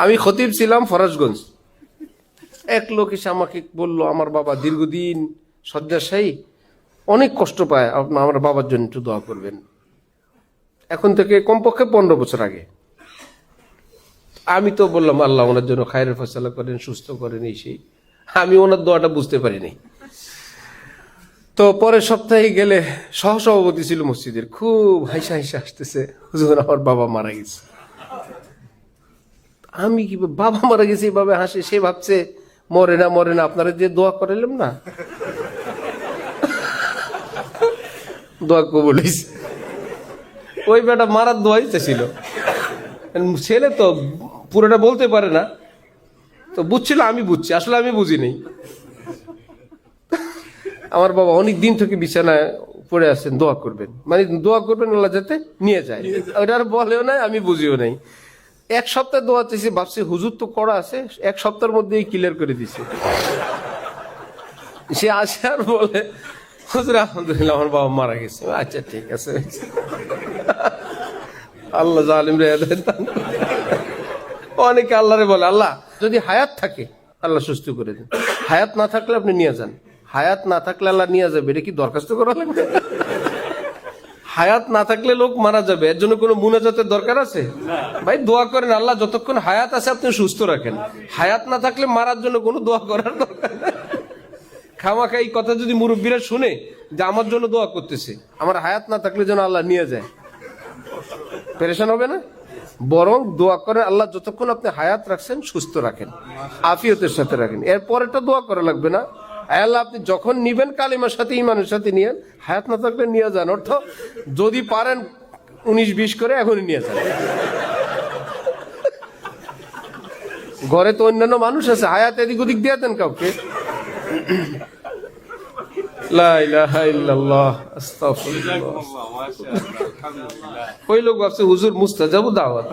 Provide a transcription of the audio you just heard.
আমি খতিব ছিলাম ফরাজগঞ্জ। এক লোক এসে আমাকে বললো, আমার বাবা দীর্ঘদিন শয্যাশায়ী, অনেক কষ্ট পায়, আমার বাবার জন্য একটু দোয়া করবেন। এখন থেকে কমপক্ষে 15 বছর আগে। আমি তো বললাম, আল্লাহ ওনার জন্য খায়রের ফয়সালা করেন, সুস্থ করেন, এই সেই। আমি ওনার দোয়াটা বুঝতে পারিনি। তো পরের সপ্তাহে গেলে সহসভাপতি ছিল মসজিদের, খুব হাসা হাসা আসতেছে, হুজুর আমার বাবা মারা গেছে। আমি কি, বাবা মারা গেছে এইভাবে হাসে, সে ভাবছে মরে না মরে না, আপনারা যে দোয়া করাইলাম না, দোয়া কবুল হইছে। ওই বেটা মারার দোয়াই ছিল। ছেলে তো পুরোটা বলতে পারে না, তো বুঝছিল আমি বুঝছি, আসলে আমি বুঝি নেই। আমার বাবা অনেক দিন থেকে বিছানায় পড়ে আছেন, দোয়া করবেন, মানে দোয়া করবেন আল্লাহ যাতে নিয়ে যায়। ওটা আর বলেও নাই, আমি বুঝিও নাই। এক সপ্তাহ দোয়া চেয়েছি, ভাবছি হুজুর তো করা আছে, এক সপ্তাহের মধ্যেই ক্লিয়ার করে দিছে। সে আসে আর বলে, হুজুর আলহামদুলিল্লাহ আমার বাবা মারা গেছে। আচ্ছা ঠিক আছে, আল্লাহ জালিম রে। অনেকে আল্লাহরে বলে, আল্লাহ যদি হায়াত থাকে আল্লাহ সুস্থ করে দেন, হায়াত না থাকলে আপনি নিয়ে যান। হায়াত না থাকলে আল্লাহ নিয়ে যাবে, এটা কি দরখাস্ত করা লাগবে? হায়াত না থাকলে লোক মারা যাবে, এর জন্য কোনো মুনাজাতের দরকার আছে? ভাই দোয়া করেন আল্লাহ যতক্ষণ হায়াত আছে আপনি সুস্থ রাখেন। হায়াত না থাকলে মারার জন্য কোনো দোয়া করার দরকার নেই। খামাখা এই কথা যদি মুরব্বীরা শুনে যে আমার জন্য দোয়া করতেছে, আমার হায়াত না থাকলে যেন আল্লাহ নিয়ে যায়, পেরেশান হবে না? বরং দোয়া করেন আল্লাহ যতক্ষণ আপনি হায়াত রাখছেন সুস্থ রাখেন, আফিয়তের সাথে রাখেন। এরপরেটা দোয়া করা লাগবে না। আল্লাহ আপনি যখন নিবেন কালিমার সাথে ইমানের সাথে নিয়েন, হায়াত না থাকলে নিয়ে যান। অর্থ যদি পারেন 19-20 করে এখনই নিয়ে যান। ঘরে তো অন্যান্য মানুষ আছে, হায়াত এদিক ওদিক দিয়ে দেন কাউকে। লা ইলাহা ইল্লাল্লাহ, আস্তাগফিরুল্লাহ। ওই লোক ভাবছে হুজুর মুস্তাজাবু দাওয়াত।